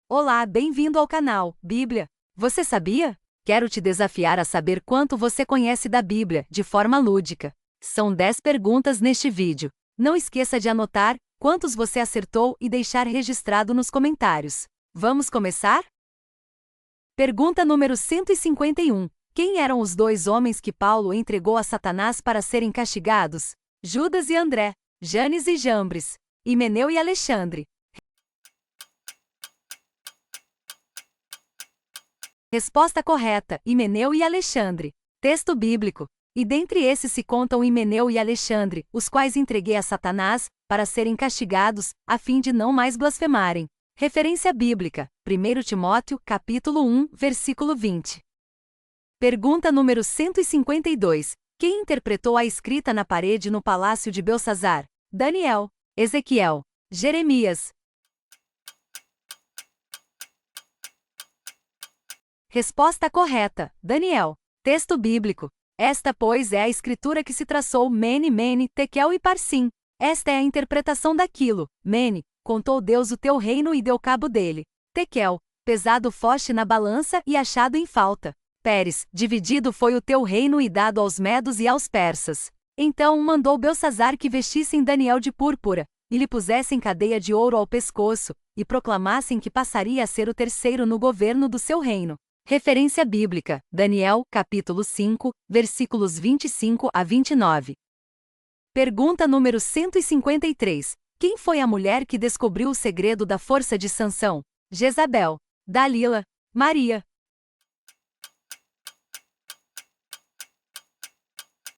Olá, bem-vindo ao canal Bíblia. Você sabia? Quero te desafiar a saber quanto você conhece da Bíblia, de forma lúdica. São 10 perguntas neste vídeo. Não esqueça de anotar quantos você acertou e deixar registrado nos comentários. Vamos começar? Pergunta número 151. Quem eram os dois homens que Paulo entregou a Satanás para serem castigados? Judas e André, Janes e Jambres, Himeneu e Alexandre. Resposta correta: Himeneu e Alexandre. Texto bíblico. E dentre esses se contam Himeneu e Alexandre, os quais entreguei a Satanás, para serem castigados, a fim de não mais blasfemarem. Referência bíblica: 1 Timóteo, capítulo 1, versículo 20. Pergunta número 152. Quem interpretou a escrita na parede no palácio de Belsazar? Daniel, Ezequiel, Jeremias. Resposta correta: Daniel. Texto bíblico. Esta, pois, é a escritura que se traçou Mene, Mene, Tekel e Parsim. Esta é a interpretação daquilo. Mene, contou Deus o teu reino e deu cabo dele. Tekel, pesado foste na balança e achado em falta. Pérez, dividido foi o teu reino e dado aos medos e aos persas. Então mandou Belsazar que vestissem Daniel de púrpura, e lhe pusessem cadeia de ouro ao pescoço, e proclamassem que passaria a ser o terceiro no governo do seu reino. Referência bíblica: Daniel, capítulo 5, versículos 25 a 29. Pergunta número 153. Quem foi a mulher que descobriu o segredo da força de Sansão? Jezabel, Dalila, Maria.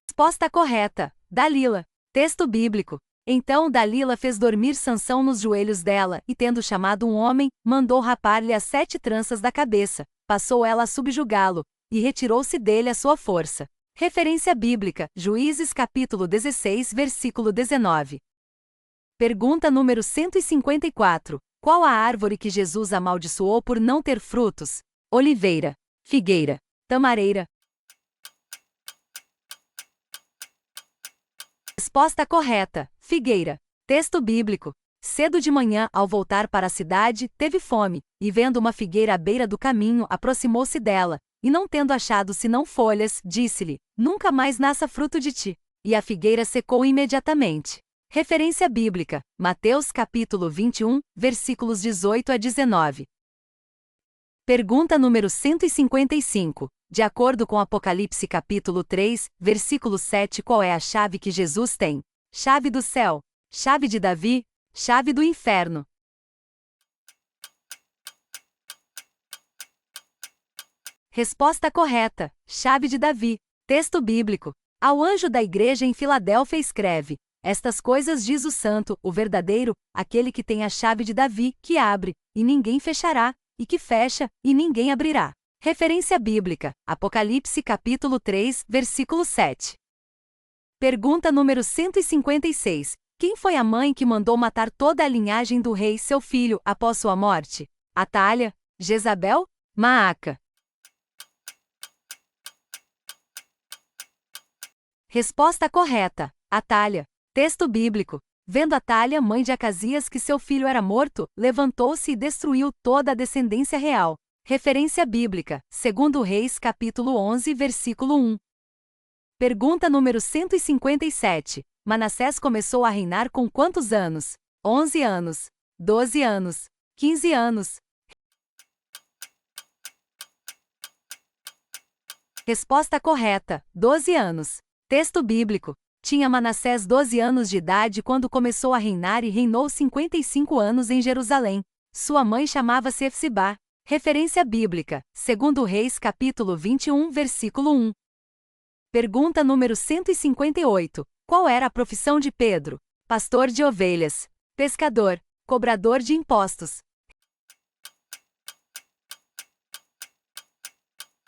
Resposta correta: Dalila. Texto bíblico. Então Dalila fez dormir Sansão nos joelhos dela, e tendo chamado um homem, mandou rapar-lhe as 7 tranças da cabeça. Passou ela a subjugá-lo, e retirou-se dele a sua força. Referência bíblica: Juízes capítulo 16, versículo 19. Pergunta número 154. Qual a árvore que Jesus amaldiçoou por não ter frutos? Oliveira, figueira, tamareira. Resposta correta: figueira. Texto bíblico. Cedo de manhã, ao voltar para a cidade, teve fome, e vendo uma figueira à beira do caminho, aproximou-se dela, e não tendo achado senão folhas, disse-lhe: Nunca mais nasça fruto de ti. E a figueira secou imediatamente. Referência bíblica: Mateus capítulo 21, versículos 18 a 19. Pergunta número 155. De acordo com Apocalipse capítulo 3, versículo 7, qual é a chave que Jesus tem? Chave do céu, chave de Davi, chave do inferno. Resposta correta: chave de Davi. Texto bíblico. Ao anjo da igreja em Filadélfia escreve: Estas coisas diz o santo, o verdadeiro, aquele que tem a chave de Davi, que abre, e ninguém fechará, e que fecha, e ninguém abrirá. Referência bíblica: Apocalipse capítulo 3, versículo 7. Pergunta número 156. Quem foi a mãe que mandou matar toda a linhagem do rei, seu filho, após sua morte? Atalha, Jezabel, Maaca. Resposta correta: Atalha. Texto bíblico. Vendo Atalha, mãe de Acasias, que seu filho era morto, levantou-se e destruiu toda a descendência real. Referência bíblica: 2 Reis capítulo 11, versículo 1. Pergunta número 157. Manassés começou a reinar com quantos anos? 11 anos, 12 anos, 15 anos. Resposta correta: 12 anos. Texto bíblico. Tinha Manassés 12 anos de idade quando começou a reinar e reinou 55 anos em Jerusalém. Sua mãe chamava-se Efsibá. Referência bíblica: 2 Reis capítulo 21, versículo 1. Pergunta número 158. Qual era a profissão de Pedro? Pastor de ovelhas, pescador, cobrador de impostos.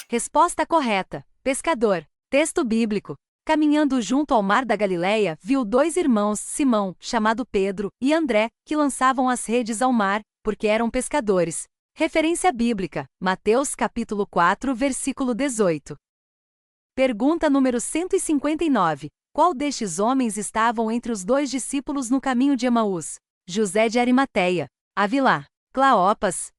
Resposta correta: pescador. Texto bíblico. Caminhando junto ao mar da Galileia, viu 2 irmãos, Simão, chamado Pedro, e André, que lançavam as redes ao mar, porque eram pescadores. Referência bíblica: Mateus capítulo 4, versículo 18. Pergunta número 159. Qual destes homens estavam entre os 2 discípulos no caminho de Emaús? José de Arimateia, Avilá, Cleopas.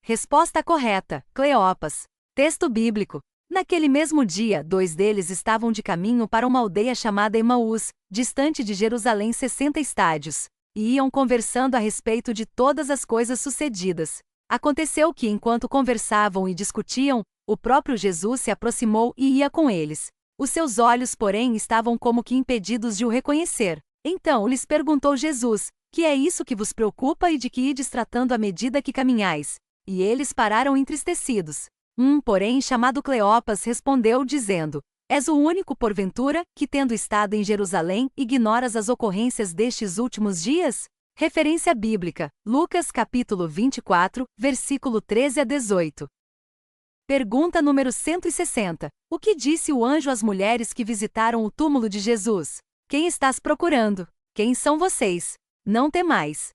Resposta correta: Cleopas. Texto bíblico. Naquele mesmo dia, 2 deles estavam de caminho para uma aldeia chamada Emaús, distante de Jerusalém 60 estádios, e iam conversando a respeito de todas as coisas sucedidas. Aconteceu que, enquanto conversavam e discutiam, o próprio Jesus se aproximou e ia com eles. Os seus olhos, porém, estavam como que impedidos de o reconhecer. Então lhes perguntou Jesus: Que é isso que vos preocupa e de que ides tratando à medida que caminhais? E eles pararam entristecidos. Porém, chamado Cleopas, respondeu, dizendo: És o único, porventura, que, tendo estado em Jerusalém, ignoras as ocorrências destes últimos dias? Referência bíblica: Lucas capítulo 24, versículo 13 a 18. Pergunta número 160. O que disse o anjo às mulheres que visitaram o túmulo de Jesus? Quem estás procurando? Quem são vocês? Não temais.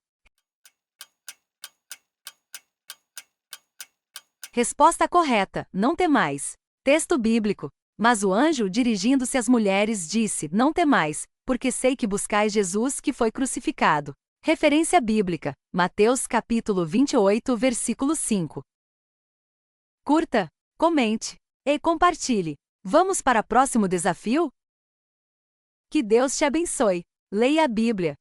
Resposta correta: não temais. Texto bíblico. Mas o anjo, dirigindo-se às mulheres, disse: Não temais, porque sei que buscais Jesus que foi crucificado. Referência bíblica: Mateus capítulo 28, versículo 5. Curta, comente e compartilhe. Vamos para o próximo desafio? Que Deus te abençoe. Leia a Bíblia.